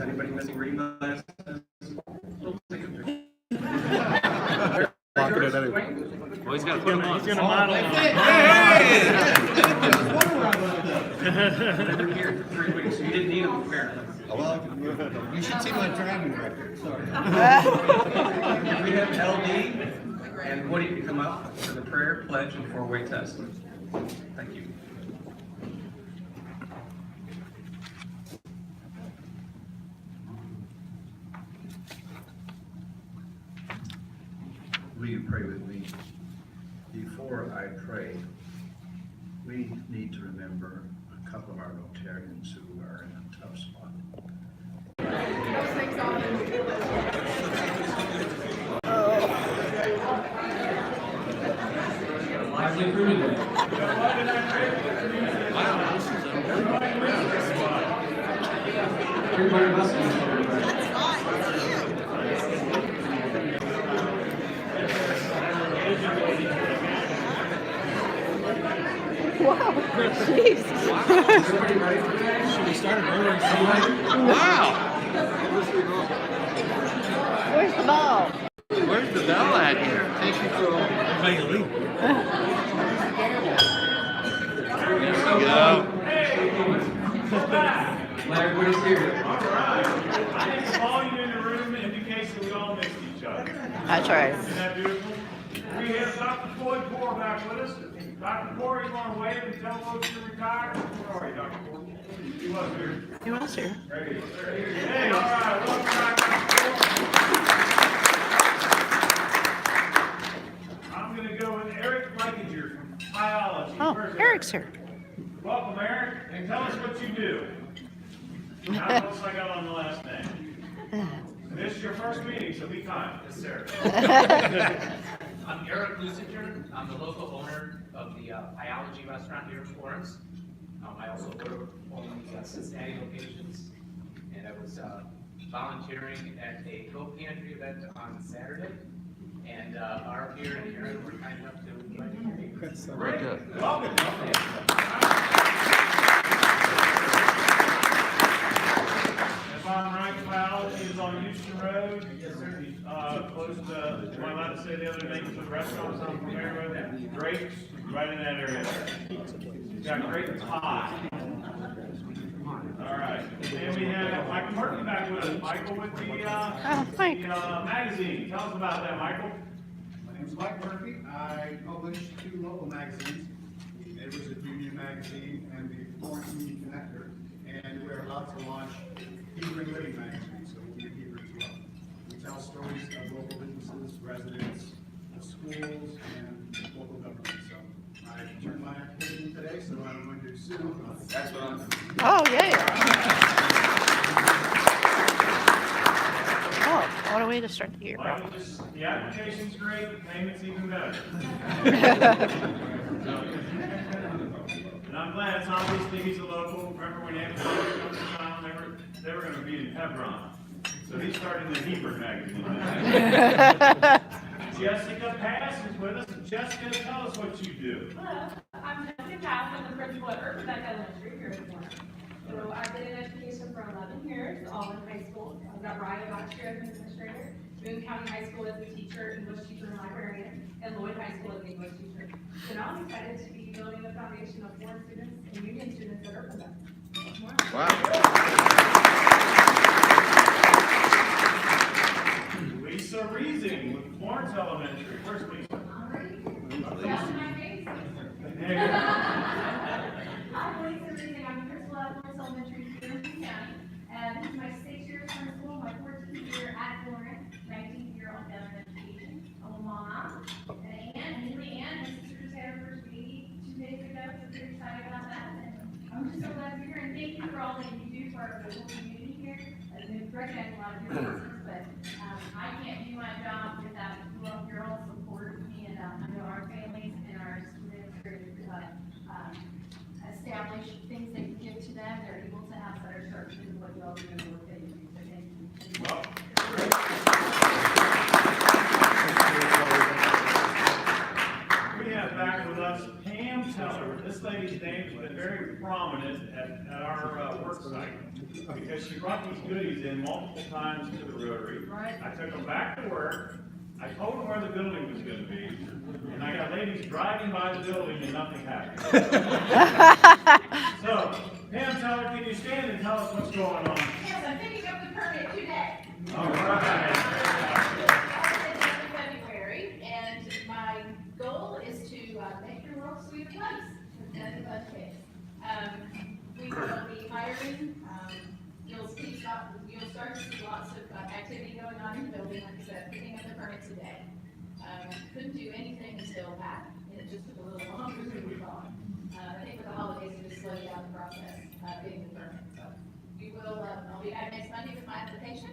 Anybody missing reading glasses? Locking it anyway. Well, he's got to put them on. He's gonna model it. They've been here for 3 weeks, so you didn't need them apparently. Well, you should see my driving record. We have LD and Woody to come up for the prayer, pledge, and four-way test. Thank you. Will you pray with me? Before I pray, we need to remember a couple of our Rotarians who are in a tough spot. Lively crew today. Everybody must be everybody. Wow, jeez. Should we start early? Wow! Where's the ball? Where's the bell at here? Thank you for Everybody leave. Go. Larry, what is here? All right. I didn't call you in the room in case we all missed each other. That's right. Isn't that beautiful? We have Dr. Floyd Poor back with us. Dr. Poor, you want to wave and tell folks you're retired? Where are you, Dr. Poor? He was here. He was here. There he is. Hey, all right. Welcome back, Dr. Poor. I'm going to go with Eric Blankinger from Biology. Oh, Where's Eric's here. Welcome, Eric, and tell us what you do. How else I got on the last name? This is your first meeting, so be kind. Yes, sir. I'm Eric Lusinger. I'm the local owner of the Biology restaurant here in Florence. I also own the Cincinnati locations, and I was volunteering at a Go Pantry event on Saturday. And our here in Aaron were kind enough to invite me. Great. Welcome. If I'm right, biology is on Houston Road. Yes, sir. Close to, am I allowed to say the other names of the restaurants on Premier Road? Drake's, right in that area there. Got great pie. All right. And we have Michael Murphy back with us. Michael with the Mike. magazine. Tell us about that, Michael. My name is Mike Murphy. I publish 2 local magazines, the Neighbors of Union magazine and the Florence Union Connector. And we're about to launch Hebron Living magazine, so we'll be at Hebron as well. We tell stories of local businesses, residents, the schools, and local government. So I turned my application today, so I'm going to sue. That's what I'm. Oh, yeah. Oh, what a way to start the year. Michael, the application's great, the payment's even better. And I'm glad it's obviously he's a local. Remember when Anthony comes to town, they were going to be in Hebron. So he's starting the Hebron magazine. Jessica Pass is with us. Jessica, tell us what you do. Hello, I'm Jessica Pass. I'm the principal at Urban Elementary here in Florence. So I've been in education for 11 years, all in high school. I've got Ryan last year as an administrator, Boone County High School as a teacher, English teacher and librarian, and Lloyd High School as an English teacher. So now I'm excited to be building the foundation of Florence students and Union students at Urban. Wow. Lisa Reesing with Florence Elementary. Where's Lisa? That's my face. There you go. I'm Lisa Reesing. I'm the principal at Florence Elementary here in Boone County. And this is my 6th year as principal, my 14th year at Florence, 19th year on down education. I'm a mom. And Haley Ann, my sister just had her first baby 2 days ago, so very excited about that. And I'm just so glad to be here, and thank you for all that you do for our local community here. As we recognize a lot of your business, but I can't do my job without your all support. And I know our families and our students are establish things that you give to them. They're able to have better services than what you all do in the work that you do. So thank you. Well, we have back with us Pam Teller. This lady's name has been very prominent at our work site, because she brought these goodies in multiple times to the Rotary. I took them back to work, I told them where the building was gonna be, and I got ladies driving by the building and nothing happened. So, Pam Teller, can you stand and tell us what's going on? Yes, I'm picking up the permit today. All right. February, and my goal is to make your world a sweeter place. That's the budget. We will be hiring, you'll start to see lots of activity going on in the building, like I said, picking up the permit today. Couldn't do anything until that, and it just took a little longer than we thought. I think with the holidays, it just slowed down the process, getting the permit. So we will, I'll be back next Monday with my application.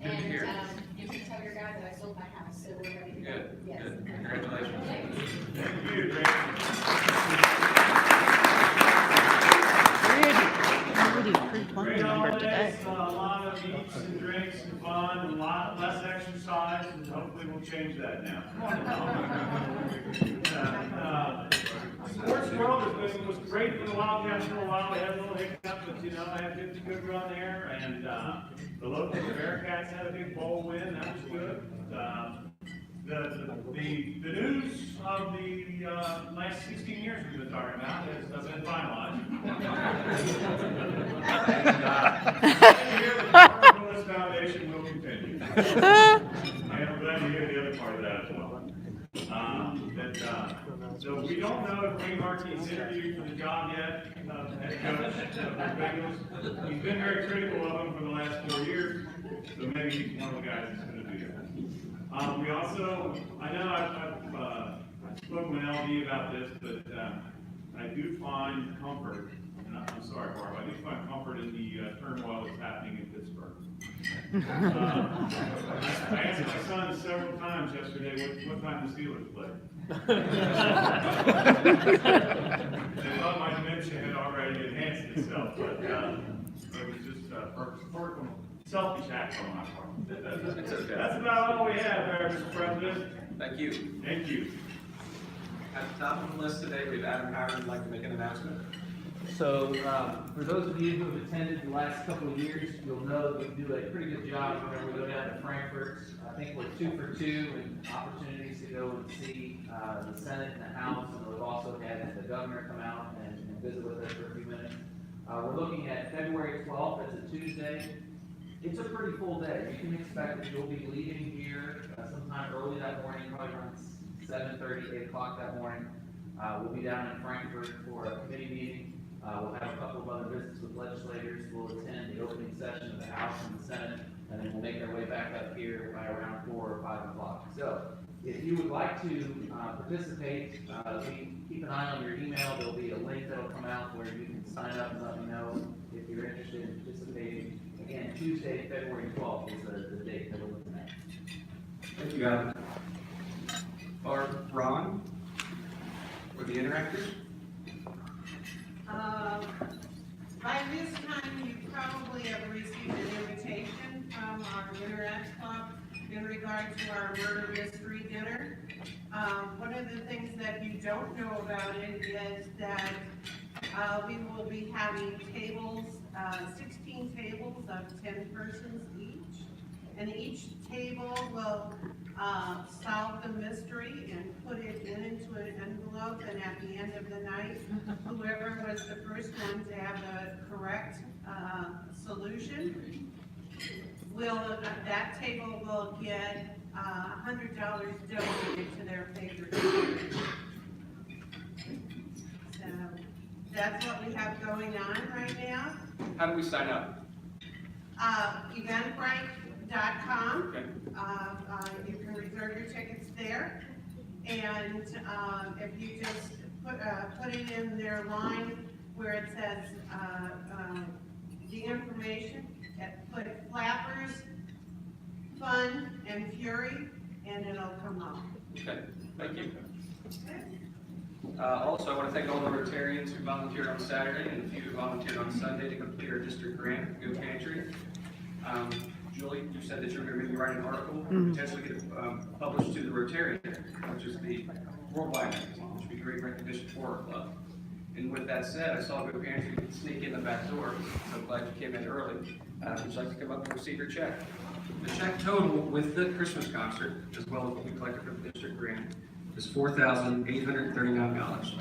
Good to And, hear. you can tell your guy that I sold my house, so we're ready to go. Good, Yes. good. Congratulations. Thank you. Thank you, Greg. Already approved one Great number today. holidays, a lot of eats and drinks and fun, and a lot less exercise, and hopefully we'll change that now. Sports world was great for the Wildcats for a while. They had a little hiccup, but I had a good run there, and the local Bearcats had a big bowl win. That was good. The news of the last 16 years we've been talking about has been finalized. Here, the Harvard Foundation will continue. And we're glad to hear the other part of that as well. So we don't know if Wayne Markey's interviewed for the job yet, head coach of the Bengals. He's been very critical of him for the last 4 years, so maybe he's one of the guys that's going to do that. We also, I know I've spoken with LD about this, but I do find comfort, and I'm sorry, Barb, I do find comfort in the turmoil that's happening in Pittsburgh. I asked my son several times yesterday what time the Steelers play. They thought my dementia had already enhanced itself, but it was just personal, selfish act on my part. It's okay. That's about all we have there, Mr. President. Thank you. Thank you. At the top of the list today, we have Adam Howard who'd like to make an announcement. So, for those of you who have attended the last couple of years, you'll know that we do a pretty good job whenever we go down to Frankfurt. I think we're 2 for 2 in opportunities to go and see the Senate and the House, and we've also had the governor come out and visit with us for a few minutes. We're looking at February 12th, that's a Tuesday. It's a pretty full day. You can expect that you'll be leaving here sometime early that morning, probably around 7:30, 8 o'clock that morning. We'll be down in Frankfurt for a committee meeting. We'll have a couple of other visits with legislators. We'll attend the opening session of the House and the Senate, and then we'll make our way back up here by around 4 or 5 o'clock. So if you would like to participate, keep an eye on your email. There'll be a link that'll come out where you can sign up and let me know if you're interested in participating. Again, Tuesday, February 12th is the date that we're looking at. Thank you, Adam. Ron, with the interactors. By this time, you probably have received an invitation from our Interact Club in regard to our murder mystery dinner. One of the things that you don't know about it is that we will be having tables, 16 tables of 10 persons each. And each table will solve the mystery and put it into an envelope, and at the end of the night, whoever was the first one to have the correct solution that table will get $100 donated to their favorite charity. So that's what we have going on right now. How do we sign up? Eventbrite.com. Okay. You can reserve your tickets there, and if you just put it in their line where it says the information, put Flappers, Fun, and Fury, and it'll come up. Okay, thank you. Also, I want to thank all the Rotarians who volunteered on Saturday and a few who volunteered on Sunday to complete our district grant, Go Pantry. Julie, you said that you were going to maybe write an article and potentially get it published to the Rotarian, which is the worldwide magazine, which would be great recognition for our club. And with that said, I saw Go Pantry sneak in the back door, so glad you came in early. Would you like to come up and receive your check? The check total with the Christmas concert, as well as what we collected from the district grant, is $4,839.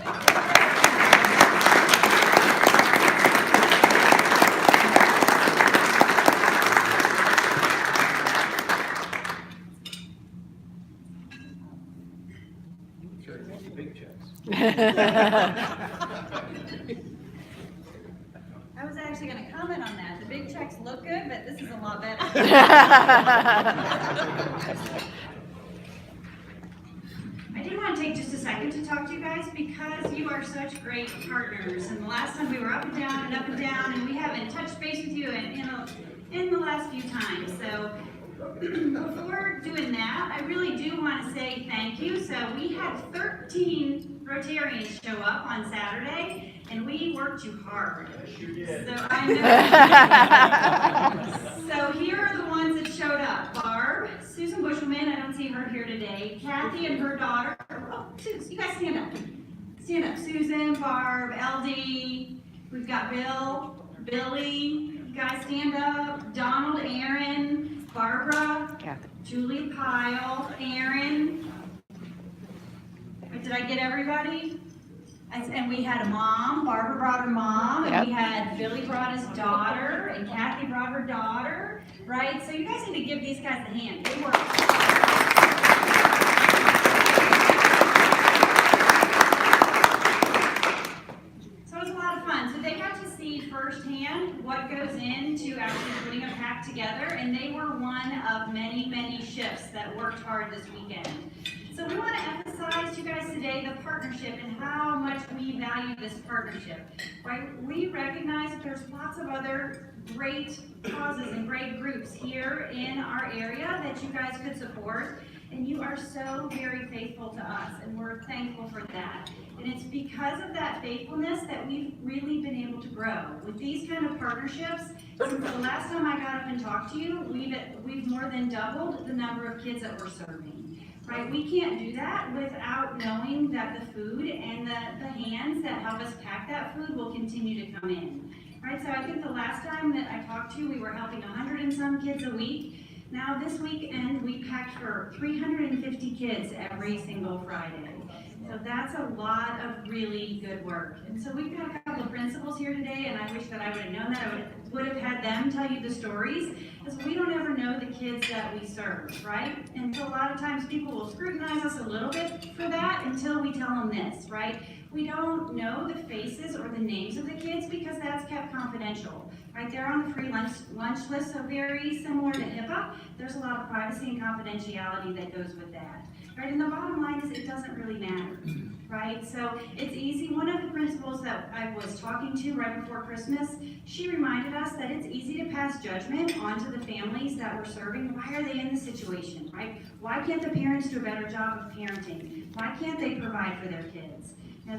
Big checks. I was actually gonna comment on that. The big checks look good, but this is a lot better. I did want to take just a second to talk to you guys because you are such great partners. And the last time we were up and down, and we haven't touched base with you in the last few times. So before doing that, I really do want to say thank you. So we had 13 Rotarians show up on Saturday, and we worked you hard. You did. So I know. So here are the ones that showed up. Barb, Susan Bushelman, I don't see her here today. Kathy and her daughter. Oh, Susan, you guys stand up. Stand up. Susan, Barb, LD. We've got Bill, Billy. You guys stand up. Donald, Aaron, Barbara, Kathy. Julie Pyle, Aaron. Did I get everybody? And we had a mom, Barbara brought her mom, and we had Billy brought his daughter, and Kathy brought her daughter, right? So you guys need to give these guys a hand. They work. So it was a lot of fun. So they got to see firsthand what goes into actually putting a pack together, and they were one of many, many shifts that worked hard this weekend. So we want to emphasize to you guys today the partnership and how much we value this partnership. Right? We recognize that there's lots of other great causes and great groups here in our area that you guys could support, and you are so very faithful to us, and we're thankful for that. And it's because of that faithfulness that we've really been able to grow. With these kind of partnerships, since the last time I got up and talked to you, we've more than doubled the number of kids that we're serving. Right, we can't do that without knowing that the food and the hands that help us pack that food will continue to come in. Right, so I think the last time that I talked to you, we were helping 100 and some kids a week. Now this weekend, we packed for 350 kids every single Friday. So that's a lot of really good work. And so we've got a couple of principals here today, and I wish that I would have known that. I would have had them tell you the stories, because we don't ever know the kids that we serve, right? And so a lot of times people will scrutinize us a little bit for that until we tell them this, right? We don't know the faces or the names of the kids because that's kept confidential, right? They're on the free lunch list, so very similar to HIPAA. There's a lot of privacy and confidentiality that goes with that. Right, and the bottom line is it doesn't really matter, right? So it's easy. One of the principals that I was talking to right before Christmas, she reminded us that it's easy to pass judgment onto the families that we're serving. Why are they in this situation, right? Why can't the parents do a better job of parenting? Why can't they provide for their kids? Now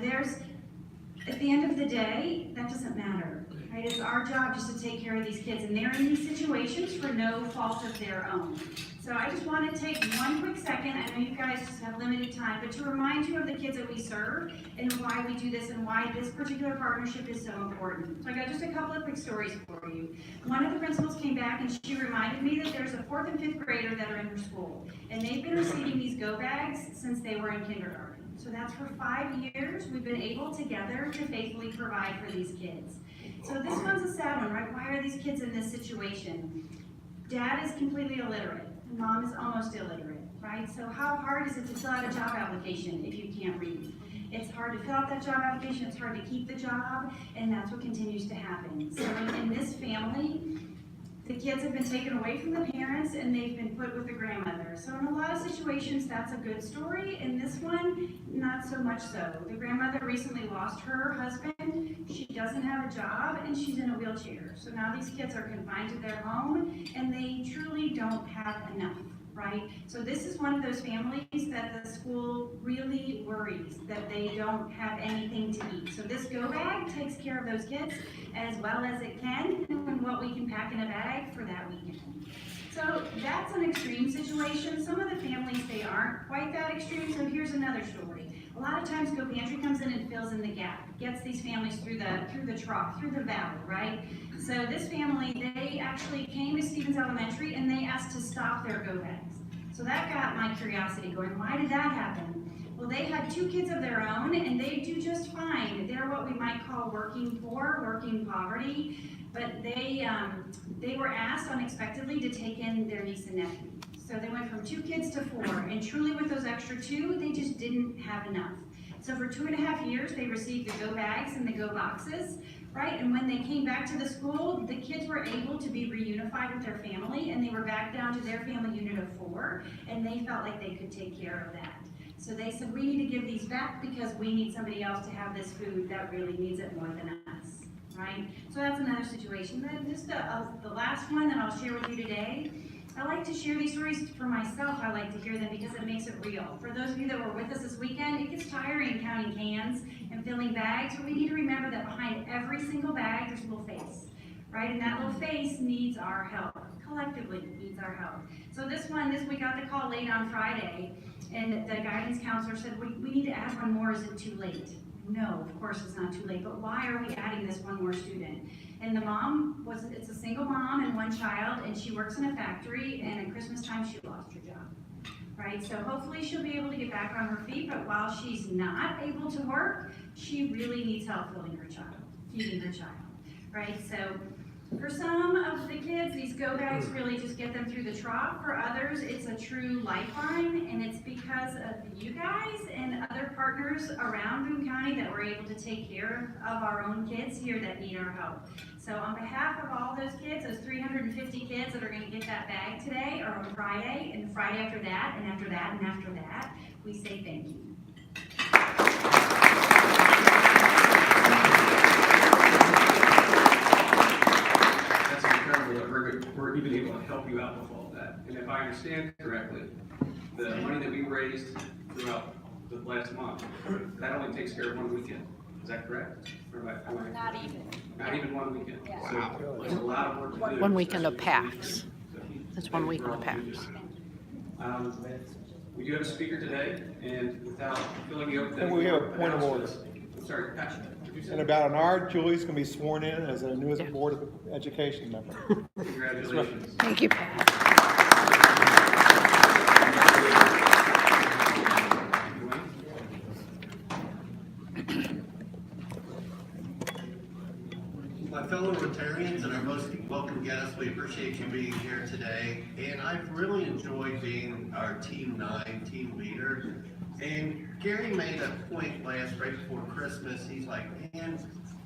at the end of the day, that doesn't matter, right? It's our job just to take care of these kids, and they're in these situations for no fault of their own. So I just want to take one quick second, I know you guys just have limited time, but to remind you of the kids that we serve and why we do this and why this particular partnership is so important. So I got just a couple of quick stories for you. One of the principals came back and she reminded me that there's a 4th and 5th grader that are in her school, and they've been receiving these go bags since they were in kindergarten. So that's for 5 years we've been able together to faithfully provide for these kids. So this one's a sad one, right? Why are these kids in this situation? Dad is completely illiterate. Mom is almost illiterate, right? So how hard is it to fill out a job application if you can't read? It's hard to fill out that job application, it's hard to keep the job, and that's what continues to happen. So in this family, the kids have been taken away from the parents and they've been put with the grandmother. So in a lot of situations, that's a good story. In this one, not so much so. The grandmother recently lost her husband. She doesn't have a job and she's in a wheelchair. So now these kids are confined to their home and they truly don't have enough, right? So this is one of those families that the school really worries that they don't have anything to eat. So this go bag takes care of those kids as well as it can, and what we can pack in a bag for that weekend. So that's an extreme situation. Some of the families, they aren't quite that extreme. So here's another story. A lot of times Go Pantry comes in and fills in the gap, gets these families through the trough, through the valley, right? So this family, they actually came to Stevens Elementary and they asked to stop their go bags. So that got my curiosity going, why did that happen? Well, they had 2 kids of their own and they do just fine. They're what we might call working poor, working poverty, but they were asked unexpectedly to take in their niece and nephew. So they went from 2 kids to 4, and truly with those extra 2, they just didn't have enough. So for 2.5 years, they received the go bags and the go boxes, right? And when they came back to the school, the kids were able to be reunified with their family, and they were back down to their family unit of 4, and they felt like they could take care of that. So they said, we need to give these back because we need somebody else to have this food that really needs it more than us, right? So that's another situation. Then just the last one that I'll share with you today. I like to share these stories for myself. I like to hear them because it makes it real. For those of you that were with us this weekend, it gets tiring counting cans and filling bags, but we need to remember that behind every single bag, there's a little face, right? And that little face needs our help, collectively needs our help. So this week got the call late on Friday, and the guidance counselor said, we need to add one more, is it too late? No, of course it's not too late, but why are we adding this one more student? And the mom it's a single mom and 1 child, and she works in a factory, and at Christmas time she lost her job, right? So hopefully she'll be able to get back on her feet, but while she's not able to work, she really needs help feeding her child, right? So for some of the kids, these go bags really just get them through the trough. For others, it's a true lifeline, and it's because of you guys and other partners around Boone County that we're able to take care of our own kids here that need our help. So on behalf of all those kids, those 350 kids that are going to get that bag today or on Friday, and the Friday after that, and after that, and after that, we say thank you. We're even able to help you out with all that. And if I understand correctly, the money that we raised throughout the last month, that only takes care of 1 weekend. Is that correct? Or Not even. Not even 1 weekend. So there's a lot of work to do. 1 weekend of PAX. That's 1 weekend of PAX. We do have a speaker today, and without filling you up. And we have a point of order. I'm sorry, Patrick. In about an hour, Julie's going to be sworn in as our newest Board of Education member. Congratulations. Thank you, Pat. My fellow Rotarians and our most welcome guests, we appreciate you being here today. And I've really enjoyed being our Team 9 team leader. And Gary made a point right before Christmas. He's like, man,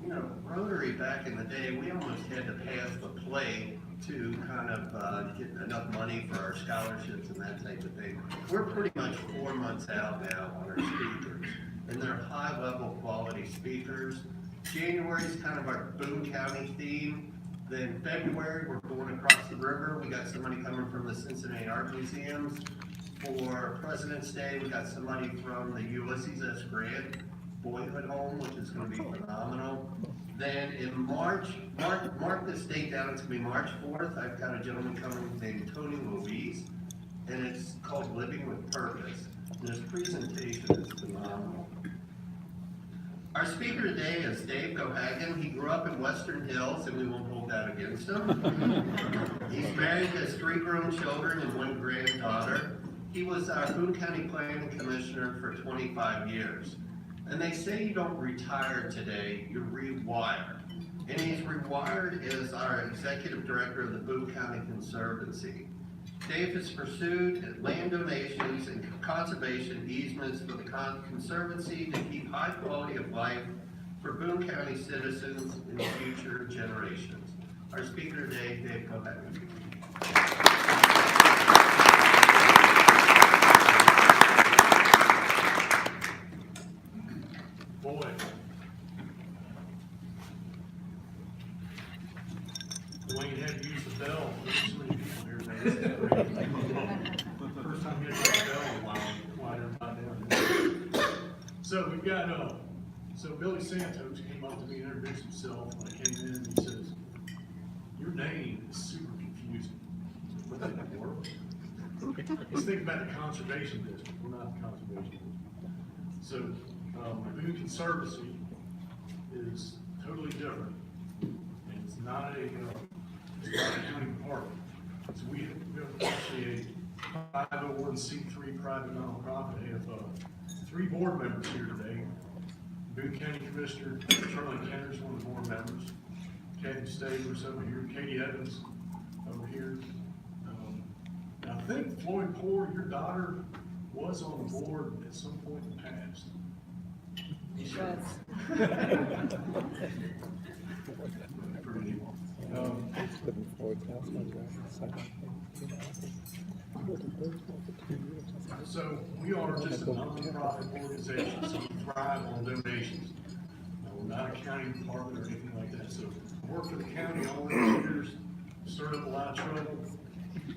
you know, Rotary back in the day, we almost had to pass the plate to kind of get enough money for our scholarships and that type of thing. We're pretty much 4 months out now on our speakers, and they're high-level quality speakers. January is kind of our Boone County theme. Then February, we're going across the river. We got somebody coming from the Cincinnati Art Museums. For President's Day, we got somebody from the Ulysses S. Grant Boyhood Home, which is going to be phenomenal. Then in March, mark this date down, it's going to be March 4th. I've got a gentleman coming named Tony Louise, and it's called Living with Purpose. And his presentation is phenomenal. Our speaker today is Dave Geohegan. He grew up in Western Hills, and we won't hold that against him. He's married, has 3 grown children and 1 granddaughter. He was our Boone County Planning Commissioner for 25 years. And they say you don't retire today, you rewire. And he's rewired as our Executive Director of the Boone County Conservancy. Dave has pursued land donations and conservation easements for the Conservancy to keep high quality of life for Boone County citizens in future generations. Our speaker today, Dave Geohegan. Boy. Dwayne had to use the bell. There's so many people here today. First time hitting the bell in a while everybody down there. So we've got, so Billy Santos came up to me and introduced himself when I came in. He says, your name is super confusing. What the heck world? He's thinking about the conservation district. We're not the conservation district. So, Boone Conservancy is totally different. And it's not a county department. So we're actually a 501c3 private nonprofit. We have 3 board members here today. Boone County Commissioner Charlie Kenner's one of the board members. Kathy Stabler's over here, Katie Evans over here. I think Floyd Poor, your daughter, was on the board at some point in the past. She was. Pretty neat. So we are just a non-profit organization, so we thrive on donations. We're not a county department or anything like that, so I worked for the county all these years, stirred up a lot of trouble,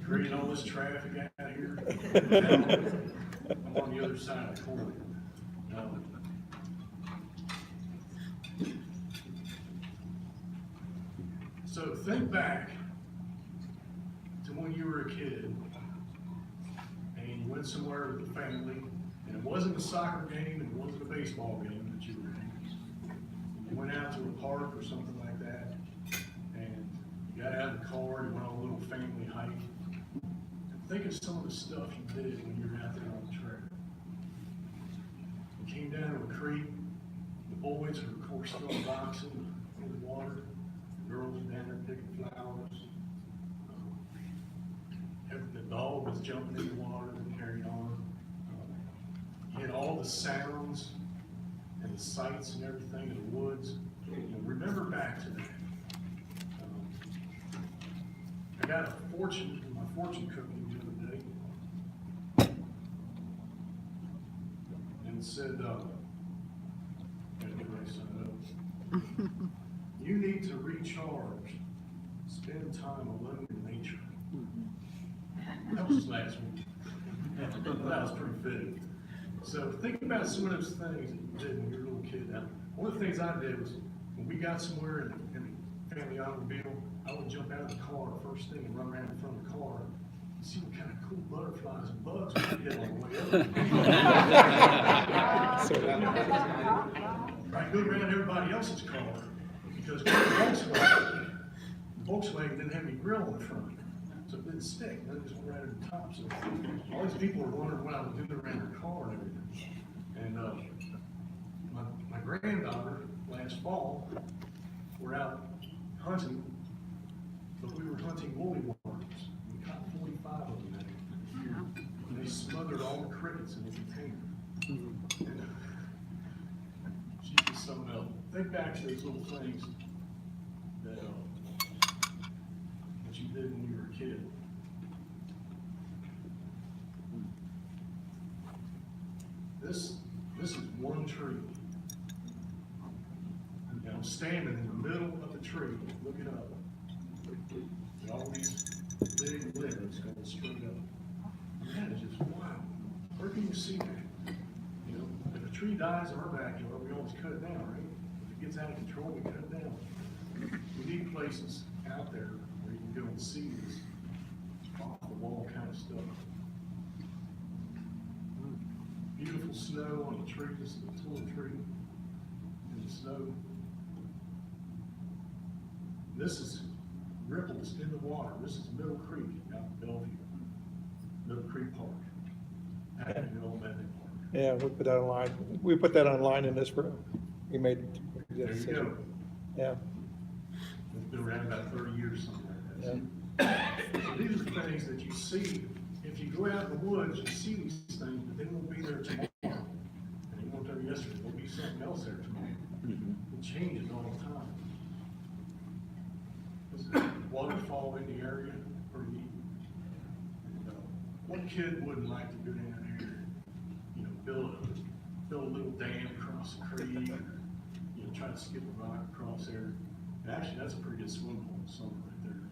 created all this traffic out here. Now, I'm on the other side of the coin. So think back to when you were a kid and you went somewhere with the family, and it wasn't a soccer game and it wasn't a baseball game that you were in. You went out to a park or something like that, and you got out of the car, you went on a little family hike. And think of some of the stuff you did when you were out there on the trail. You came down to a creek, the boys were of course still boxing in the water. Girls down there picking flowers. The dog was jumping in the water and carrying on. You had all the sounds and the sights and everything in the woods. Remember back to that. I got a fortune in my fortune cookie the other day. And it said, you need to recharge, spend time alone in nature. That was last week. That was pretty fitting. So think about some of those things that you did when you were a little kid. Now, one of the things I did was, when we got somewhere in the family automobile, I would jump out of the car first thing and run around in front of the car and see what kind of cool butterflies and bugs we could hit on the way up. Right, go around everybody else's car. Because Volkswagen didn't have any grill on the front, so it didn't stick. It just went right at the top. So all these people were wondering what I was doing around their car and everything. And my granddaughter last fall, we're out hunting, but we were hunting woolly worms. We caught 45 of them that year, and they smothered all the crickets in the container. And, she's just something else. Think back to those little things that you did when you were a kid. This is one tree. And I'm standing in the middle of the tree, looking up. And all these big limbs going straight up. And that is just wow. Where can you see that? You know, if a tree dies in our backyard, we always cut it down, right? Gets out of control, we cut it down. We need places out there where you can go and see this off the wall kind of stuff. Beautiful snow on the tree, this is a little tree in the snow. This is ripples in the water. This is Middle Creek out in Bellevue. Middle Creek Park. Out in Middle Park. Yeah, we put that online. We put that online in this room. We made There you go. Yeah. It's been around about 30 years, something like that. Yeah. So these are the things that you see. If you go out in the woods, you see these things, but they won't be there tomorrow. And they weren't there yesterday. There'll be something else there tomorrow. It changes all the time. There's a waterfall in the area, pretty neat. And, what kid wouldn't like to go down there, you know, build a little dam across the creek, or, you know, try to skip a rock across there. And actually, that's a pretty good swim hole in the summer right there.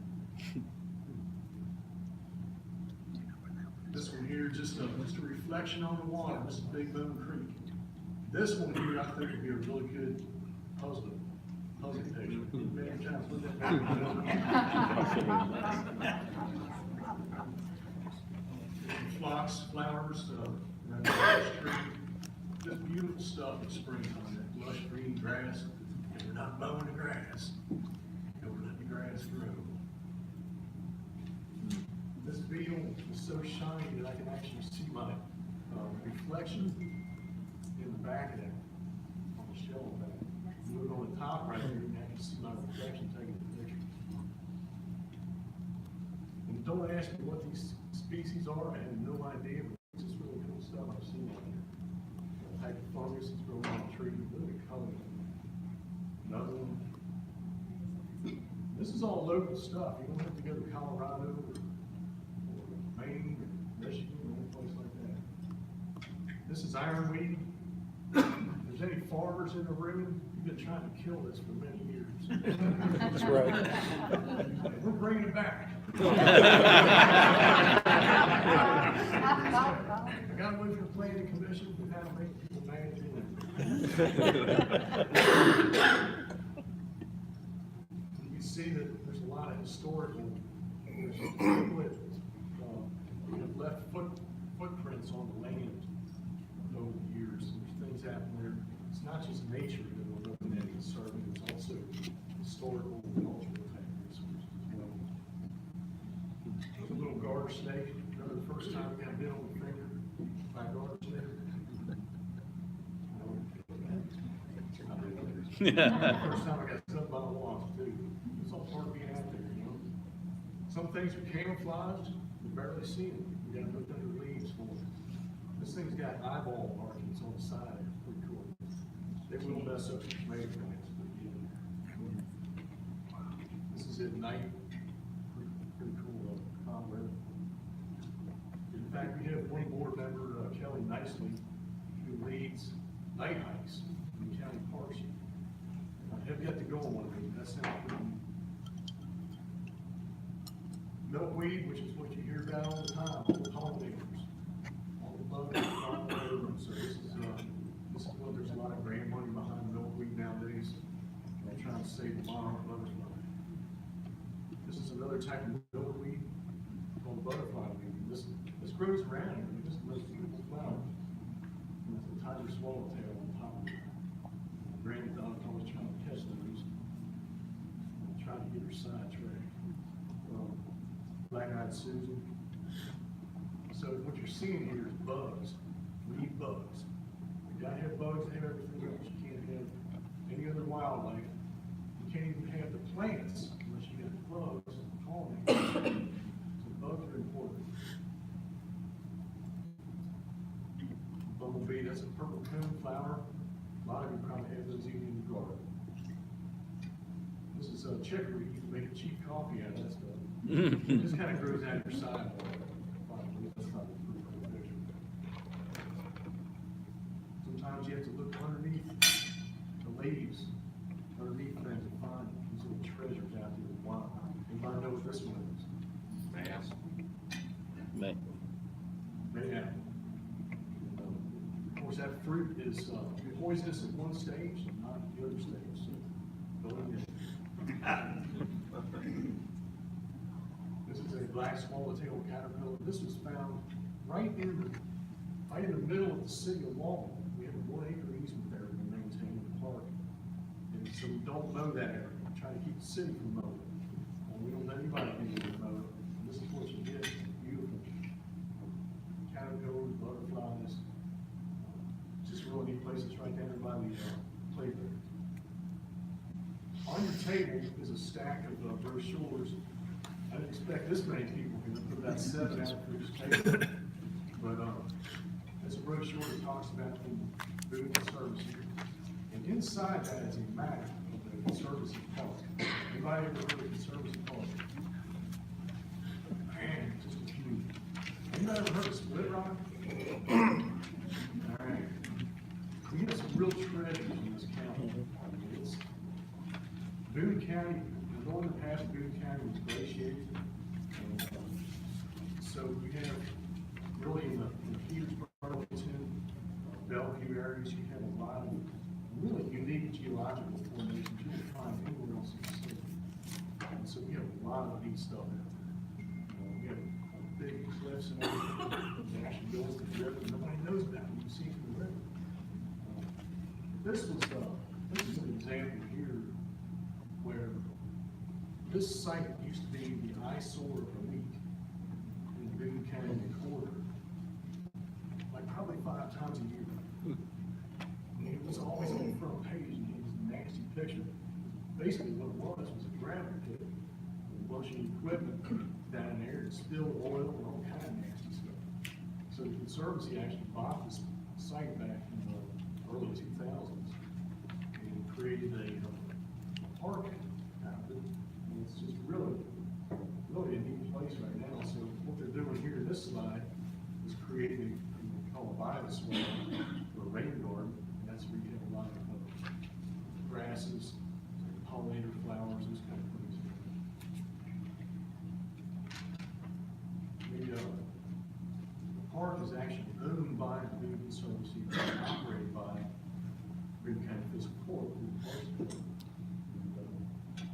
This one here, just a reflection on the water. This is Big Boone Creek. This one here, I think would be a really good puzzle picture. Maybe try to put that back. Flowers around the tree. Just beautiful stuff in springtime, that lush green grass, and we're not mowing the grass, and we're letting the grass grow. This beetle is so shiny that I can actually see my reflection in the back of it, on the shell of that. You look on the top right here, and I can see my reflection taking the picture. And don't ask me what these species are, I have no idea, but it's just really cool stuff I've seen out here. The type of fungus that's growing on the tree, look at the color. Another one. This is all local stuff. You don't have to go to Colorado or Maine or Michigan or any place like that. This is ironweed. If there's any farmers in the room, you've been trying to kill this for many years. That's right. And we're bringing it back. I got away from the planning commission, but how to make people mad You see that there's a lot of historical, there's people that have left footprints on the land over the years. There's things happening there. It's not just nature that we're looking at and serving, it's also historical and cultural type resources as well. There's a little garter snake. Remember the first time we got bit on the finger by a garter snake? The first time I got stung by a wasp too. It's all part of being out there, you know. Some things are camouflaged, you barely see them. You gotta look under the leaves for them. This thing's got eyeball markings on the side. It's pretty cool. They will mess up your tomato plants, but yeah. This is at night. Pretty cool cobweb. In fact, we have one board member, Kelly Nicely, who leads night hikes in county parks. I have yet to go on one of these. That sounds pretty neat. Milkweed, which is what you hear about all the time, all the pollinators, all the bugs that fly all over them. So this is what there's a lot of grant money behind milkweed nowadays. They're trying to save the monarch butterfly. This is another type of milkweed called butterfly weed. This grows around here. This is the most beautiful flower. And it's a tiger swallowtail on top of it. Granny dog always trying to catch those. I'm trying to get her sidetracked. Black-eyed Susan. So what you're seeing here is bugs. We need bugs. You gotta have bugs to have everything else. You can't have any other wildlife. You can't even have the plants unless you have bugs and pollinators. So bugs are important. Bumblebee, that's a purple cone flower. A lot of you probably have those even in your garden. This is a chicory. You can make a cheap coffee out of that stuff. It just kind of grows out of your sidewalk. That's not a pretty cool picture. Sometimes you have to look underneath the leaves, underneath things to find these little treasures out there in the wild. Anybody know what this one is? Mayhem. Of course, that fruit is poisonous at one stage and not at the other stage. So don't eat it. This is a black swallowtail caterpillar. This was found right in the middle of the city of Walton. We have a 1 acre easement there to maintain the park. And so we don't mow that area. We try to keep the city from mowing it. And we don't let anybody get in and mow it. And this is what you get. It's beautiful. Caterpillars, butterflies. Just a really neat place. It's right down there by the playground. On your table is a stack of brochures. I didn't expect this many people. We put about 7 out for each table. But it's a brochure that talks about the Boone Conservancy. And inside that is a map of the Conservancy Park. Anybody ever heard of Conservancy Park? Man, just a few. Anybody ever heard of Split Rock? All right. We have some real treasures in this county. It's Boone County, the northern half of Boone County was glaciated. And, so we have really in the Petersburg, Arlington, Bellevue areas, you have a lot of really unique geological formations you can find anywhere else in the state. And so we have a lot of neat stuff out there. We have big cliffs and everything that actually goes to the river. Nobody knows about it. You can see it from the river. this is an example here where this site used to be the eyesore of the week in the Boone County Recorder, like probably 5 times a year. And it was always on the front page, and it was a nasty picture. Basically, what it was a gravel pit, with a bunch of equipment down there, and spilled oil and all kind of nasty stuff. So the Conservancy actually bought this site back in the early 2000s and created a park out of it. And it's just really a neat place right now. So what they're doing here in this slide is creating what we call a bioswale or a rain garden. And that's where you have a lot of grasses, pollinator flowers, those kind of things. The park is actually owned by the Boone Conservancy, operated by Boone County Fiscal Court.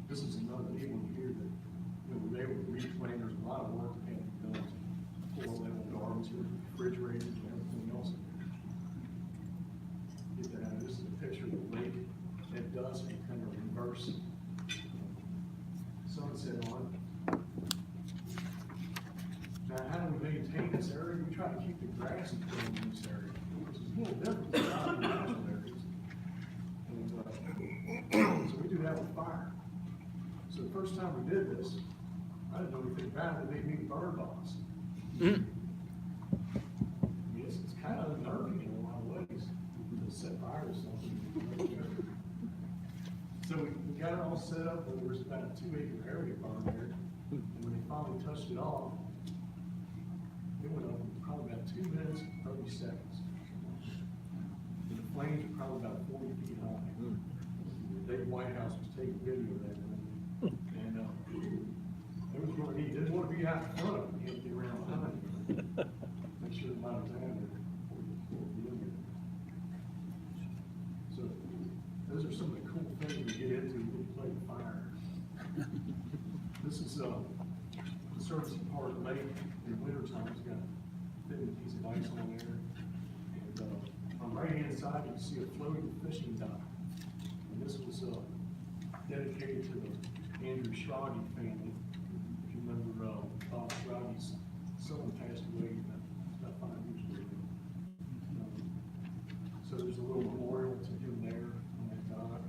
This is another neat one here that, we're able to replant. There's a lot of work that had to be done to pull level gardens with refrigerators and everything else. Get that out. This is a picture of the lake at dusk with kind of a reverse sunset on it. Now, how do we maintain this area? We try to keep the grass growing in this area, which is a little different than a lot of the natural areas. And, so we do have a fire. So the first time we did this, I didn't know anything about it. They made me bird box. Yes, it's kind of unnerving in a lot of ways to set fire to something. So we got it all set up, but there was about a 2-acre area burned there. And when they finally touched it off, it went up in probably about 2 minutes and 30 seconds. And the flames were probably about 40 feet high. Dave White House was taking video of that. And it was really neat. Didn't want to be out in front of him. He had to be around behind him. Make sure the light was out there before we get in there. So those are some of the cool things we get into when we play the fire. This is Conservancy Park Lake in the wintertime. It's got a thin piece of ice on there. And on the right-hand side, you can see a floating fishing dock. And this was dedicated to the Andrew Schrage family. If you remember, Bob Schrage's son passed away about 5 years ago. So there's a little memorial to him there on that dock.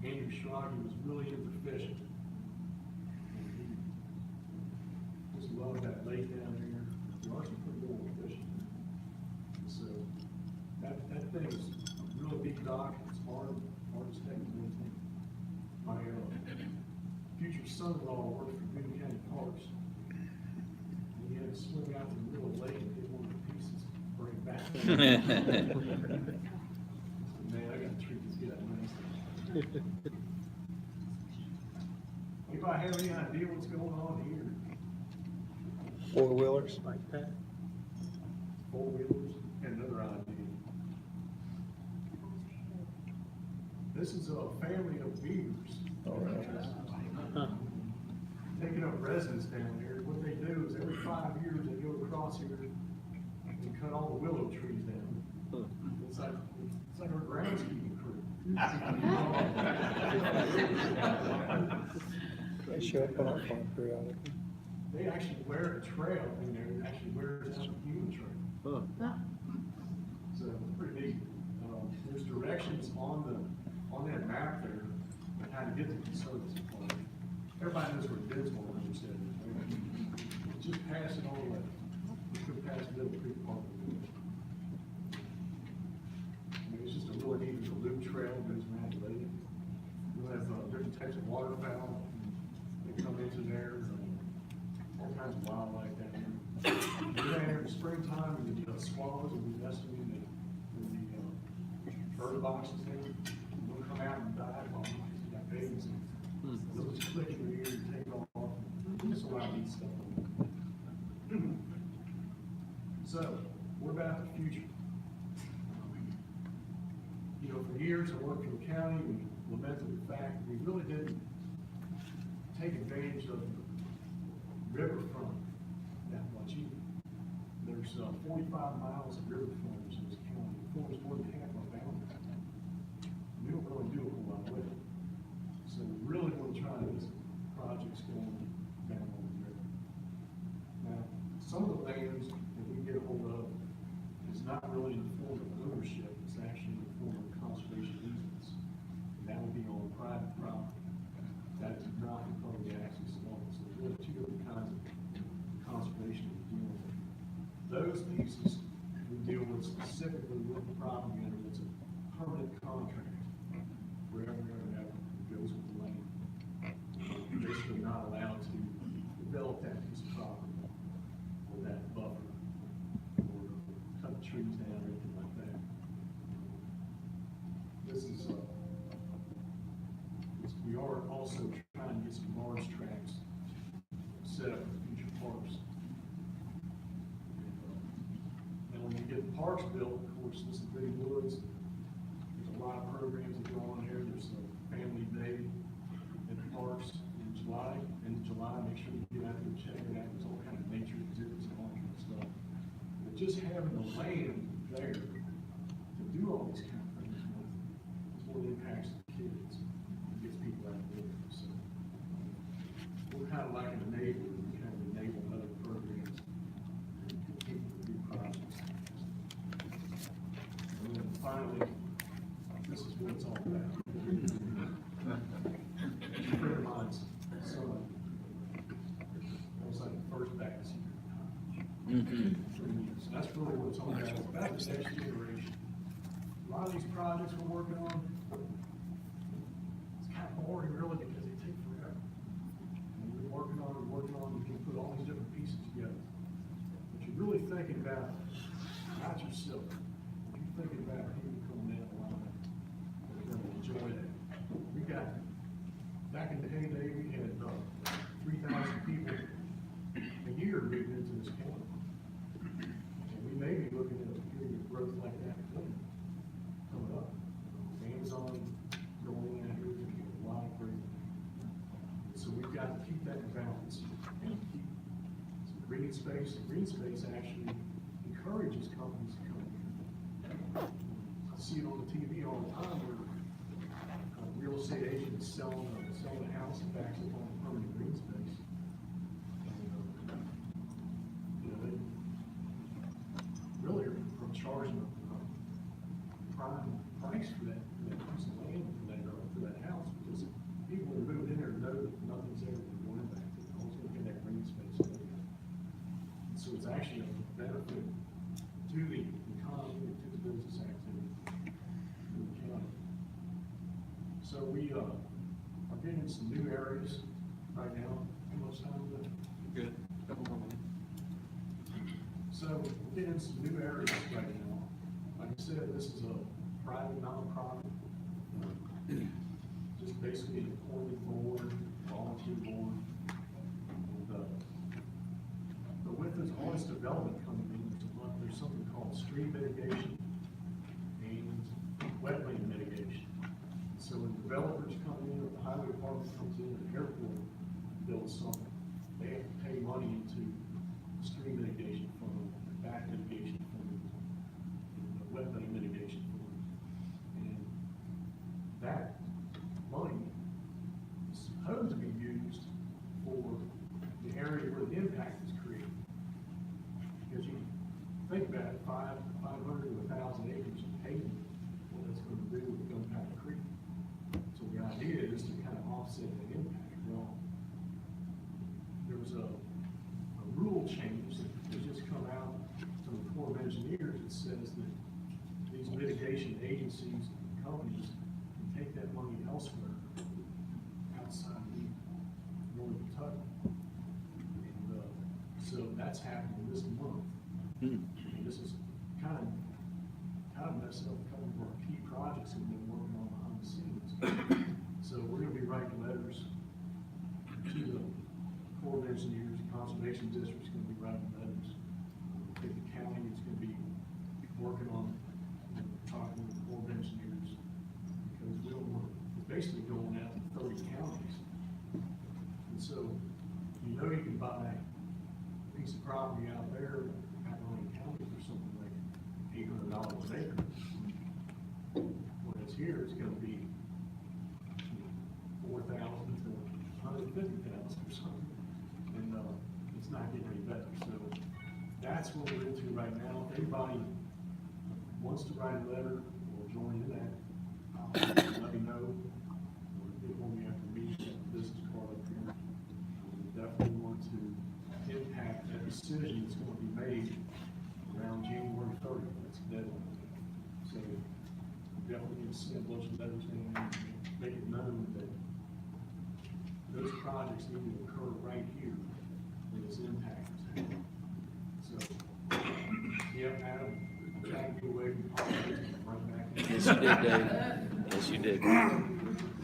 Andrew Schrage was really into fishing. Just love that lake down there. There are some pretty good fishing. So that thing is a really big dock. It's hard to stay with anything. My future son-in-law worked for Boone County Parks. And he had to swim out to the middle of the lake and get one of the pieces and bring it back. Man, I gotta treat this guy nice. Anybody have any idea what's going on here? 4-wheelers like that. 4-wheelers, and another idea. This is a family of beavers. Taking up residence down here. What they do is every 5 years they go across here and cut all the willow trees down. It's like our groundskeeping crew. They show up on our farm periodically. They actually wear a trail in there that actually wears out a human trail. So it's pretty neat. There's directions on that map there on how to get to Conservancy Park. Everybody knows where Dinsmore is. Just pass it all the way. Just go past Middle Creek Park. It's just a really neat loop trail that goes around the lake. You'll have different types of waterfowl. They come into there. All kinds of wildlife down there. We're down here in the springtime, and the swallows will be nesting in the bird boxes there. They'll come out and dive on them because they got babies. They'll just click in your ear and take off. Just a lot of neat stuff. So, what about the future? For years I worked for the county. We lamented the fact that we really didn't take advantage of the riverfront that much either. There's 45 miles of river frontage in this county. It forms more than half our boundary. way. So we really want to try to get some projects going down over there. Now, some of the lands that we get a hold of is not really in the form of ownership, it's actually in the form of conservation easements. And that would be on private property. That is not in public access law. So there are two different kinds of conservation we deal with. Those pieces we deal with specifically with the property owner. It's a permanent contract forever and ever. It goes with the land. You're basically not allowed to develop that piece of property or that buffer or cut trees down or anything like that. This is, we are also trying to get some large tracks set up for future parks. And when you get the parks built, of course, this is big woods. There's a lot of programs that go on there. There's a family day at the parks in July. Make sure you get out there and check it out. There's all kind of nature exhibits and all that kind of stuff. But just having the land there to do all these kind of things with is what impacts the kids. It gets people out there. So we're kind of like an enabler. We kind of enable other programs for people to do projects. And then finally, this is what it's all about. A friend of mine's son, I was like the first Baptist here. So that's really what it's all about. It's about the next generation. A lot of these projects we're working on, it's kind of boring really because they take forever. And we're working on, you can put all these different pieces together. But you're really thinking about not yourself. You're thinking about people coming down the line. They're going to enjoy that. We got, back in the heyday, we had 3,000 people a year moving into this county. And we may be looking at a period of growth like that coming up. Amazon going in here, there's a lot of growth. So we've got to keep that in balance and keep some green space. And green space actually encourages companies to come here. I see it on the TV all the time where a real estate agent is selling a house and backs up on permanent green space. They really are charging a prime price for that piece of land for that house because people who move in there know that nothing's ever going to impact it. Always going to get that green space. And so it's actually a benefit to the economy, to the business activity, to the county. So we are getting in some new areas right now. How much time is it? Good. Couple more minutes. So we're getting in some new areas right now. Like I said, this is a private nonprofit. Just basically an appointed board, volunteer board. And, but with this, all this development coming in, there's something called stream mitigation and wetland mitigation. So when developers come in, or the highway department comes in, or the airport builds something, they have to pay money into the stream mitigation fund, the back mitigation fund, and the wetland mitigation fund. And that money is supposed to be used for the area where the impact is created. Because you think about it, 500 to 1,000 acres of pavement, what that's going to do with Gunpowder Creek. So the idea is to kind of offset that impact. Well, there was a rule change that has just come out from the Corps of Engineers that says that these mitigation agencies and companies can take that money elsewhere outside of Northern Kentucky. And so that's happening this month. And this is kind of messing up a couple of our key projects that we've been working on behind the scenes. So we're going to be writing letters to the Corps of Engineers, Conservation District's going to be writing letters. I think the county is going to be working on talking with the Corps of Engineers because we're basically going out to 30 counties. And so you can buy a piece of property out there out in county for something like $800 an acre. Whereas here it's going to be that's what we're into right now. If anybody wants to write a letter or join in that, let me know. Or get when we have to meet at the business part up here. We definitely want to impact that decision that's going to be made around January 30th. That's the deadline. So we definitely need to send a bunch of letters in and make it known that those projects need to occur right here where this impact is happening. So, yeah, Adam, I'm trying to get away from politics and run back. Yes, you did, Dave. Yes, you did.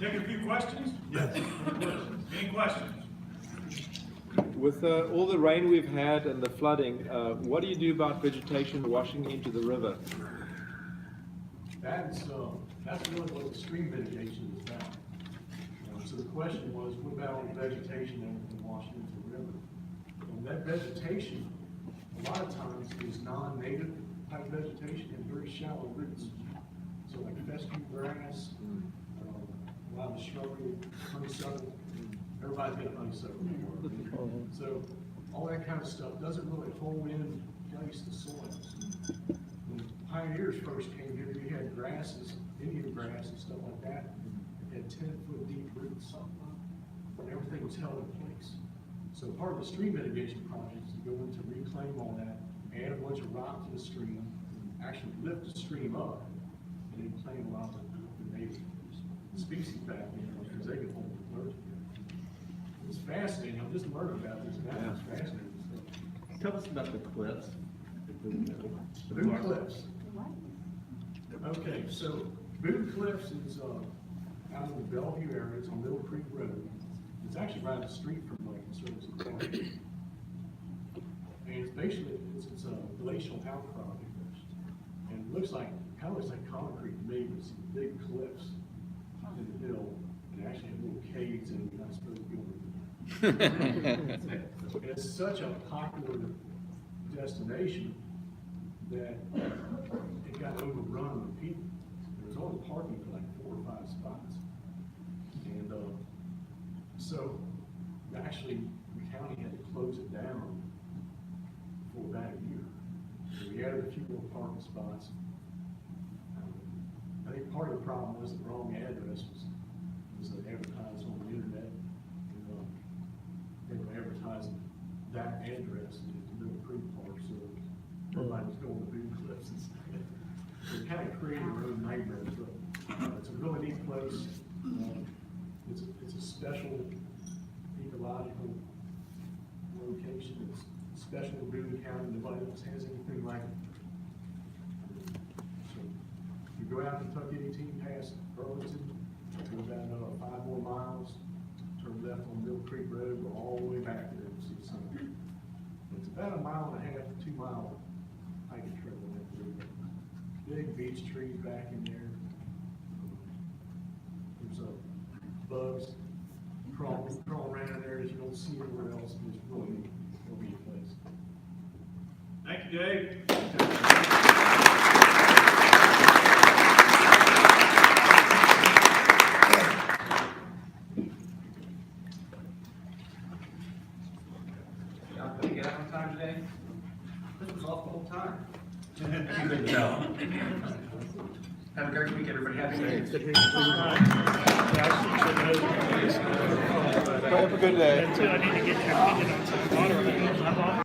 Take a few questions? Yes. Any questions? With all the rain we've had and the flooding, what do you do about vegetation washing into the river? That's really what the stream mitigation is about. So the question was, what about all the vegetation that can wash into the river? And that vegetation, a lot of times, is non-native type vegetation and very shallow roots. So like fescue grass, a lot of shrubbery, honeysuckle. Everybody's got honeysuckle. So all that kind of stuff doesn't really hold in place the soils. When pioneers first came here, we had grasses, Indian grass and stuff like that. It had 10-foot deep roots, and everything was held in place. So part of the stream mitigation project is to go in to reclaim all that, add a bunch of rock to the stream, actually lift the stream up, and then plant a lot of the native species back in, because they can hold the dirt together. It's fascinating. I'm just learning about this now. It's fascinating stuff. Tell us about the cliffs. The Boone Cliffs. Okay, so Boone Cliffs is out in the Bellevue area. It's on Middle Creek Road. It's actually right up the street from Conservancy Park. And it's basically it's a glacial outcropping, and it looks like kind of looks like concrete to me. With some big cliffs in the hill, and actually have little caves in it. You're not supposed to be over there. It's such a popular destination that it got overrun with people. There was only parking for like 4 or 5 spots. And so actually the county had to close it down for about a year. So we added a few more parking spots. I think part of the problem was the wrong address was advertised on the internet. And, they were advertising that address in the Middle Creek Park, so everybody was going to Boone Cliffs instead. So it kind of created a real nightmare, but it's a really neat place. It's a special ecological location. It's special in Boone County. Nobody else has anything like it. So you go out Kentucky 18 past Burlington, go about 5 more miles, turn left on Middle Creek Road, go all the way back there to see the sun. It's about 1.5 mile, 2 mile hiking trail in that river. Big beech trees back in there. There's bugs crawling around in there that you don't see anywhere else. It's really neat place. Thank you, Dave. Y'all couldn't get out on time today? This was off the whole time. Good job. Have a great week, everybody. Happy New Year. Have a good day. I need to get your opinion on some water.